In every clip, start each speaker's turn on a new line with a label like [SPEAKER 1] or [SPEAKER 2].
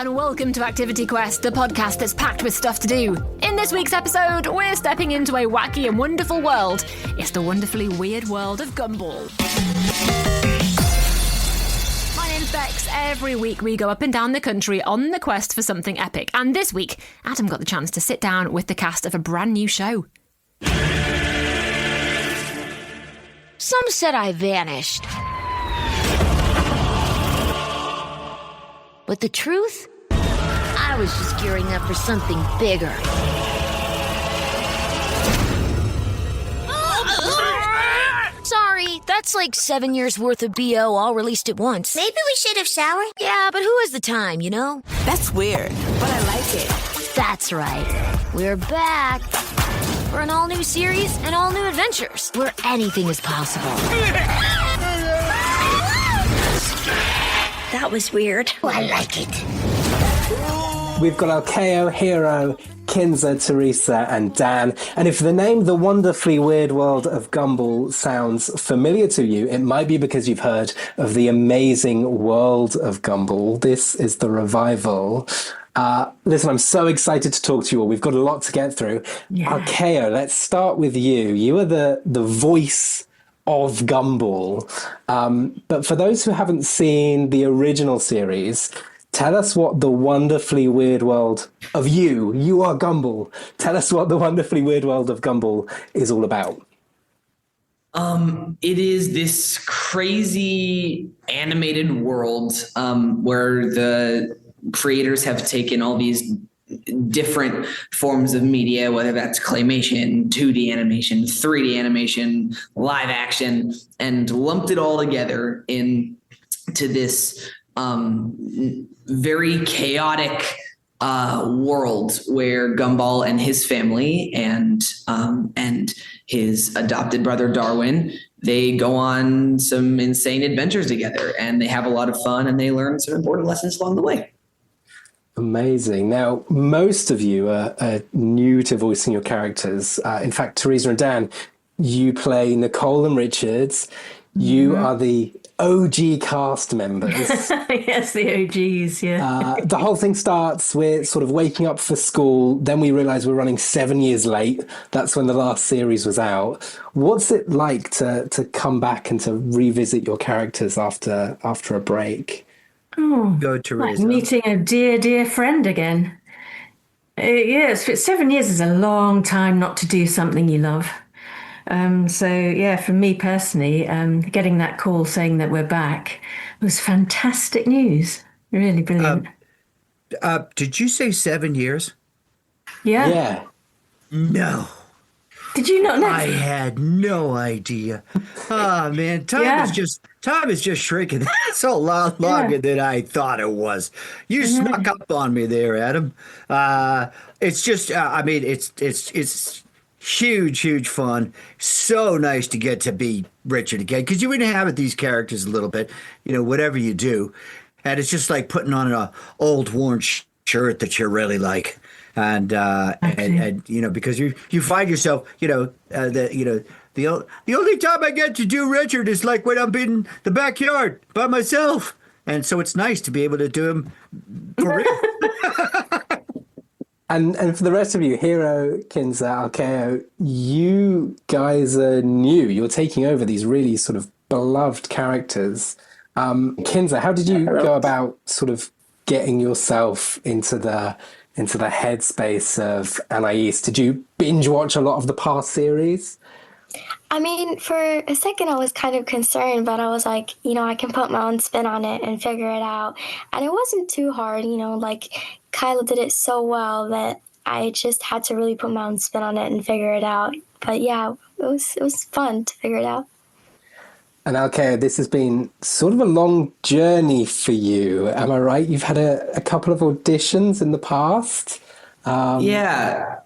[SPEAKER 1] and welcome to Activity Quest, the podcast that's packed with stuff to do. In this week's episode, we're stepping into a wacky and wonderful world. It's the wonderfully weird world of Gumball. My name's Bex. Every week we go up and down the country on the quest for something epic. And this week, Adam got the chance to sit down with the cast of a brand new show.
[SPEAKER 2] Some said I vanished. But the truth? I was just gearing up for something bigger. Sorry, that's like 7 years worth of BO all released at once.
[SPEAKER 3] Maybe we should have showered?
[SPEAKER 2] Yeah, but who has the time, you know?
[SPEAKER 4] That's weird, but I like it.
[SPEAKER 2] That's right. We're back for an all-new series and all-new adventures where anything is possible.
[SPEAKER 3] That was weird. Oh, I like it.
[SPEAKER 5] We've got Alkeo, Hero, Kinza, Teresa, and Dan. And if the name The Wonderfully Weird World of Gumball sounds familiar to you, it might be because you've heard of the Amazing World of Gumball. This is the revival. Listen, I'm so excited to talk to you all. We've got a lot to get through. Yeah. Alkeo, let's start with you. You are the voice of Gumball. But for those who haven't seen the original series, tell us what the wonderfully weird world of you are Gumball. Tell us what the wonderfully weird world of Gumball is all about.
[SPEAKER 6] It is this crazy animated world where the creators have taken all these different forms of media, whether that's claymation, 2D animation, 3D animation, live action, and lumped it all together into this very chaotic world where Gumball and his family and his adopted brother Darwin, they go on some insane adventures together, and they have a lot of fun, and they learn some important lessons along the way.
[SPEAKER 5] Amazing. Now, most of you are new to voicing your characters. In fact, Teresa and Dan, you play Nicole and Richards. You are the OG cast members.
[SPEAKER 7] Yes, the OGs, yeah.
[SPEAKER 5] The whole thing starts with sort of waking up for school. Then we realize we're running 7 years late. That's when the last series was out. What's it like to come back and to revisit your characters after a break?
[SPEAKER 7] Oh,
[SPEAKER 4] Go, Teresa.
[SPEAKER 7] like meeting a dear friend again. Yes, 7 years is a long time not to do something you love. So yeah, for me personally, getting that call saying that we're back was fantastic news. Really brilliant.
[SPEAKER 4] Did you say 7 years?
[SPEAKER 7] Yeah.
[SPEAKER 5] Yeah.
[SPEAKER 4] No.
[SPEAKER 7] Did you not know?
[SPEAKER 4] I had no idea. Oh man, time is just shrinking. It's a lot longer than I thought it was. You snuck up on me there, Adam. It's just, it's huge fun. So nice to get to be Richard again, because you inhabit these characters a little bit, whatever you do, and it's just like putting on an old worn shirt that you really like. And because you find yourself, the only time I get to do Richard is like when I'm in the backyard by myself. And so it's nice to be able to do him for real.
[SPEAKER 5] And for the rest of you, Hero, Kinza, Alkeo, you guys are new. You're taking over these really sort of beloved characters. Kinza, how did you go about sort of getting yourself into the headspace of Anais? Did you binge watch a lot of the past series?
[SPEAKER 8] I mean, for a second I was kind of concerned, but I was like, I can put my own spin on it and figure it out. And it wasn't too hard, like Kyla did it so well that I just had to really put my own spin on it and figure it out. But yeah, it was fun to figure it out.
[SPEAKER 5] And Alkeo, this has been sort of a long journey for you. Am I right? You've had a couple of auditions in the past.
[SPEAKER 6] Yeah.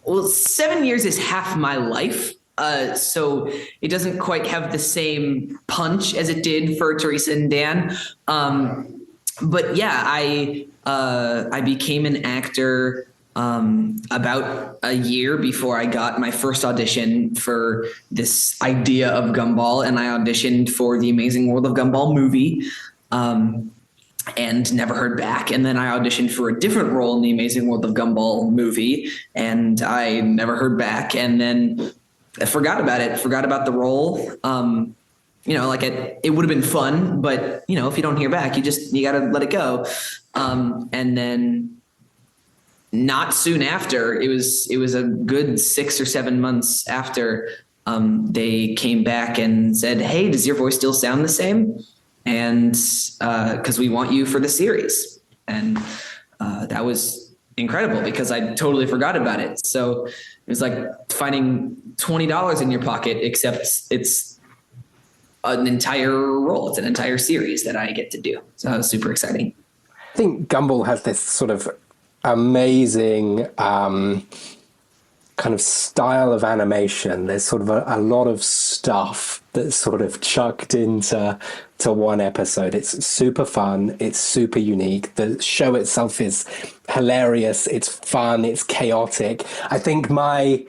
[SPEAKER 6] Well, 7 years is half my life. So it doesn't quite have the same punch as it did for Teresa and Dan. But yeah, I became an actor about a year before I got my first audition for this idea of Gumball, and I auditioned for the Amazing World of Gumball movie. and never heard back. And then I auditioned for a different role in the Amazing World of Gumball movie, and I never heard back. And then I forgot about it, forgot about the role. Like it would have been fun, but if you don't hear back, you got to let it go. And then not soon after, it was a good 6 or 7 months after, they came back and said, "Hey, does your voice still sound the same? And because we want you for the series." And that was incredible because I totally forgot about it. So it was like finding $20 in your pocket, except it's an entire role. It's an entire series that I get to do. So that was super exciting.
[SPEAKER 5] I think Gumball has this sort of amazing kind of style of animation. There's sort of a lot of stuff that's sort of chucked into one episode. It's super fun. It's super unique. The show itself is hilarious. It's fun. It's chaotic. I think my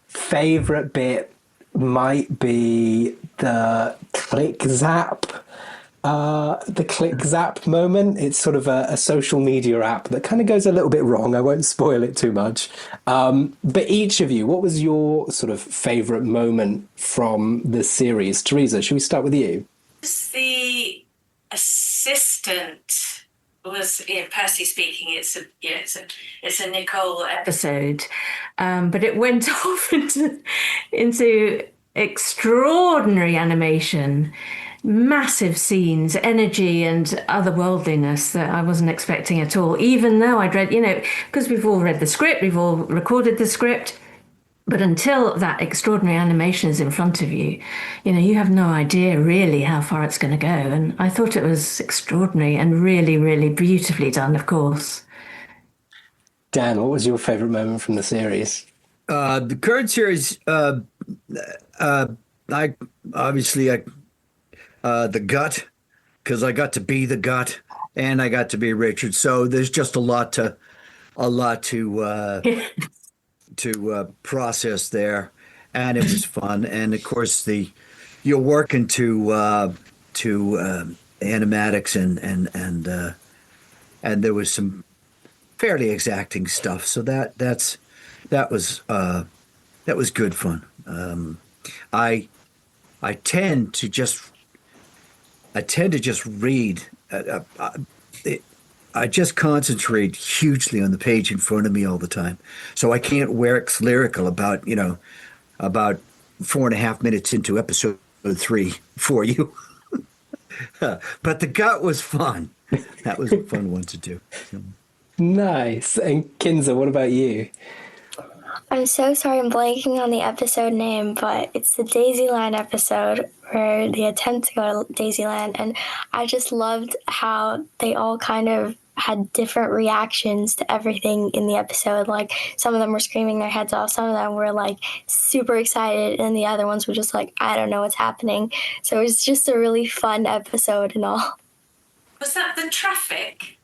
[SPEAKER 5] favorite bit might be the click zap moment. It's sort of a social media app that kind of goes a little bit wrong. I won't spoil it too much. But each of you, what was your sort of favorite moment from the series? Teresa, should we start with you?
[SPEAKER 7] The assistant was Percy speaking. It's a Nicole episode, but it went off into extraordinary animation, massive scenes, energy, and otherworldliness that I wasn't expecting at all. Even though I'd read, because we've all read the script, we've all recorded the script. But until that extraordinary animation is in front of you, you have no idea really how far it's going to go. And I thought it was extraordinary and really, really beautifully done, of course.
[SPEAKER 5] Dan, what was your favorite moment from the series?
[SPEAKER 4] The current series, the gut, because I got to be the gut and I got to be Richard. So there's just a lot to process there, and it was fun. And of course, you're working to animatics and there was some fairly exacting stuff. So that was good fun. I tend to just read. I just concentrate hugely on the page in front of me all the time. So I can't wax lyrical about 4.5 minutes into episode 3 for you. But the gut was fun. That was a fun one to do.
[SPEAKER 5] Nice. And Kinza, what about you?
[SPEAKER 8] I'm so sorry I'm blanking on the episode name, but it's the Daisyland episode where they attempt to go to Daisyland. And I just loved how they all kind of had different reactions to everything in the episode. Like, some of them were screaming their heads off, some of them were like super excited, and the other ones were just like, I don't know what's happening. So it was just a really fun episode and all.
[SPEAKER 7] Was that the traffic?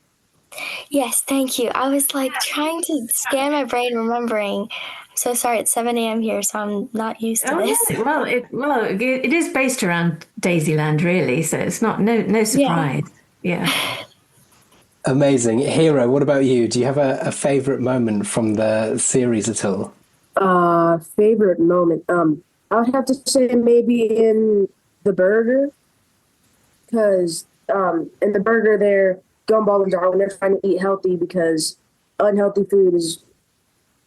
[SPEAKER 8] Yes, thank you. I was like trying to scan my brain, remembering. I'm so sorry, it's 7 a.m. here, so I'm not used to this.
[SPEAKER 7] Well, it is based around Daisyland, really, so it's no surprise. Yeah.
[SPEAKER 5] Amazing. Hero, what about you? Do you have a favorite moment from the series at all?
[SPEAKER 9] Favorite moment? I would have to say maybe in the burger, because in the burger there, Gumball and Darwin are trying to eat healthy because unhealthy food is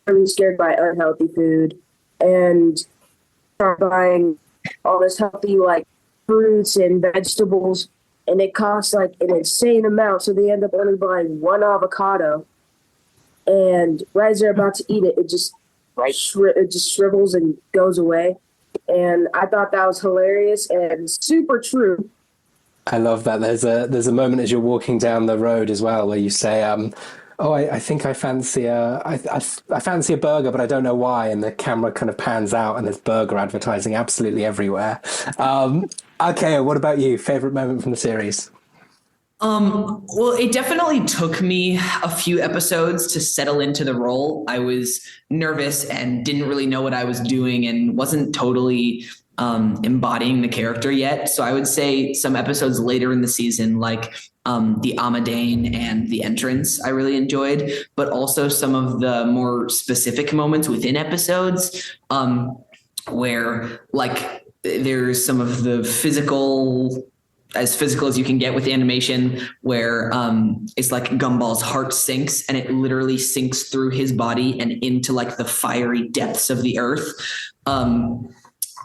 [SPEAKER 9] really scared by unhealthy food, and start buying all this healthy like fruits and vegetables, and it costs like an insane amount. So they end up only buying one avocado, and right as they're about to eat it, it just shrivels and goes away. And I thought that was hilarious and super true.
[SPEAKER 5] I love that. There's a moment as you're walking down the road as well where you say, I think I fancy I fancy a burger, but I don't know why. And the camera kind of pans out and there's burger advertising absolutely everywhere. Okay, what about you? Favorite moment from the series?
[SPEAKER 6] Well, it definitely took me a few episodes to settle into the role. I was nervous and didn't really know what I was doing and wasn't totally embodying the character yet. So I would say some episodes later in the season, like the Amadane and the entrance, I really enjoyed, but also some of the more specific moments within episodes where like there's some of the physical as you can get with animation, where it's like Gumball's heart sinks and it literally sinks through his body and into like the fiery depths of the earth.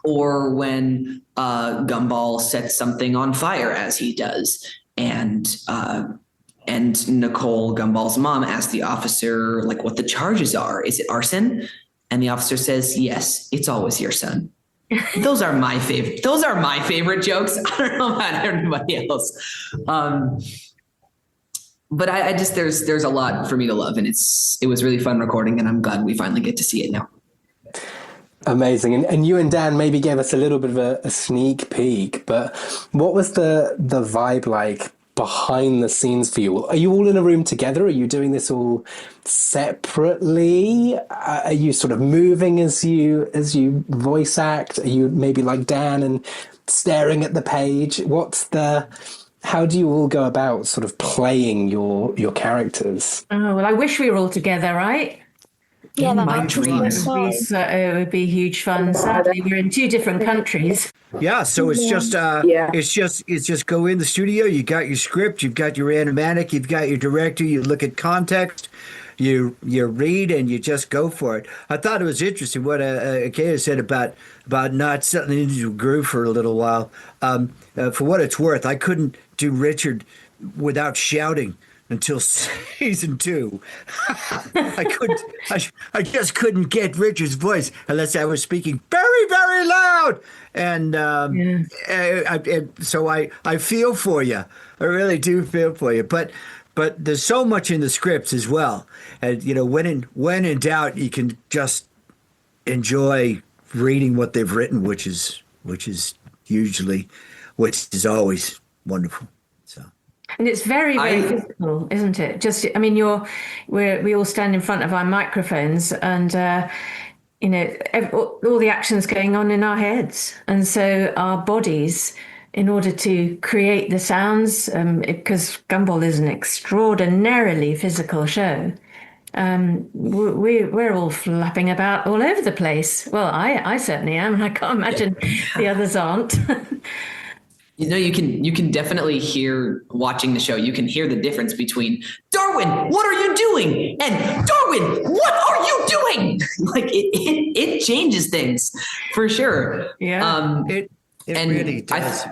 [SPEAKER 6] Or when Gumball sets something on fire, as he does. And Nicole, Gumball's mom, asks the officer like what the charges are. Is it arson? And the officer says, yes, it's always your son. Those are my favorite jokes. I don't know about everybody else. But I just, there's a lot for me to love, and it was really fun recording, and I'm glad we finally get to see it now.
[SPEAKER 5] Amazing. And you and Dan maybe gave us a little bit of a sneak peek, but what was the vibe like behind the scenes for you? Are you all in a room together? Are you doing this all separately? Are you sort of moving as you voice act? Are you maybe like Dan and staring at the page? How do you all go about sort of playing your characters?
[SPEAKER 7] Oh, well, I wish we were all together, right?
[SPEAKER 8] Yeah, that
[SPEAKER 6] My
[SPEAKER 8] might be
[SPEAKER 6] dreams.
[SPEAKER 8] fun.
[SPEAKER 7] It would be huge fun. Sadly, we're in 2 different countries.
[SPEAKER 4] Yeah, so it's just it's just go in the studio, you got your script, you've got your animatic, you've got your director, you look at context, you read, and you just go for it. I thought it was interesting what Akea said about not settling into a groove for a little while. For what it's worth, I couldn't do Richard without shouting until season 2. I just couldn't get Richard's voice unless I was speaking very, very loud. And so I feel for you. I really do feel for you. But there's so much in the scripts as well. And when in doubt, you can just enjoy reading what they've written, which is always wonderful.
[SPEAKER 7] And it's very, very physical, isn't it? We all stand in front of our microphones, and all the action's going on in our heads, and so our bodies, in order to create the sounds, because Gumball is an extraordinarily physical show. We're all flapping about all over the place. Well, I certainly am, and I can't imagine the others aren't.
[SPEAKER 6] You can definitely hear, watching the show, you can hear the difference between Darwin, what are you doing? And Darwin, what are you doing? Like it changes things for sure.
[SPEAKER 7] Yeah.
[SPEAKER 4] It really does.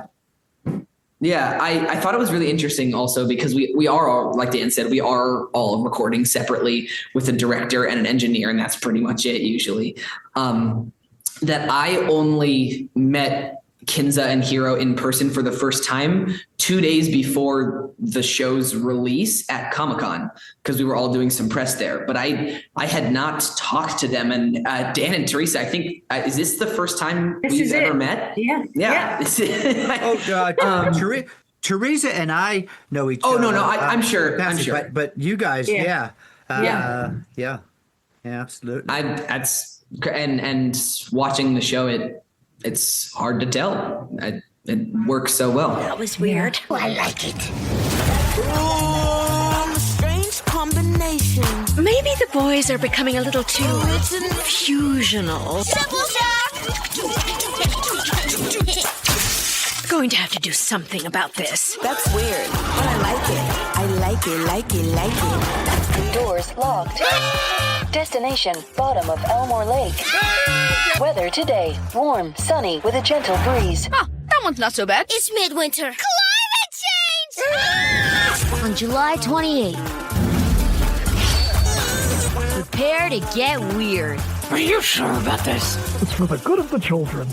[SPEAKER 6] I thought it was really interesting also because we are all, like Dan said, we are all recording separately with a director and an engineer, and that's pretty much it usually. That I only met Kinza and Hiro in person for the first time 2 days before the show's release at Comic-Con, because we were all doing some press there. But I had not talked to them. And Dan and Teresa, I think, is this the first time we've ever met?
[SPEAKER 7] Yeah.
[SPEAKER 4] Teresa and I know each
[SPEAKER 6] other.
[SPEAKER 4] Oh, no,
[SPEAKER 6] I'm sure. I'm sure.
[SPEAKER 4] But you guys, absolutely.
[SPEAKER 6] And watching the show, it's hard to tell. It works so well.
[SPEAKER 3] That was weird.
[SPEAKER 8] Oh, I like it.
[SPEAKER 3] Strange combination.
[SPEAKER 2] Maybe the boys are becoming a little too fusional.
[SPEAKER 3] Double shock!
[SPEAKER 2] Going to have to do something about this.
[SPEAKER 3] That's weird, but I like it. I like it.
[SPEAKER 10] Doors locked. Destination, bottom of Elmore Lake. Weather today, warm, sunny, with a gentle breeze.
[SPEAKER 2] Oh, that one's not so bad.
[SPEAKER 3] It's midwinter.
[SPEAKER 2] Climate change! On July 28th. Prepare to get weird.
[SPEAKER 11] Are you sure about this? It's for the good of the children.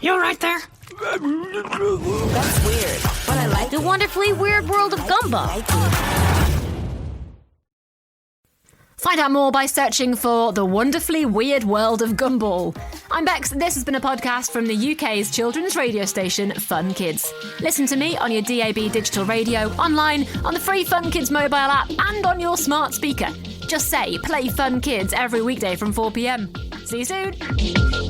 [SPEAKER 11] You all right there?
[SPEAKER 3] That's weird, but I like
[SPEAKER 2] The Wonderfully Weird World of Gumball.
[SPEAKER 1] Find out more by searching for The Wonderfully Weird World of Gumball. I'm Bex. This has been a podcast from the UK's children's radio station, Fun Kids. Listen to me on your DAB digital radio, online, on the free Fun Kids mobile app, and on your smart speaker. Just say, play Fun Kids every weekday from 4 p.m. See you soon.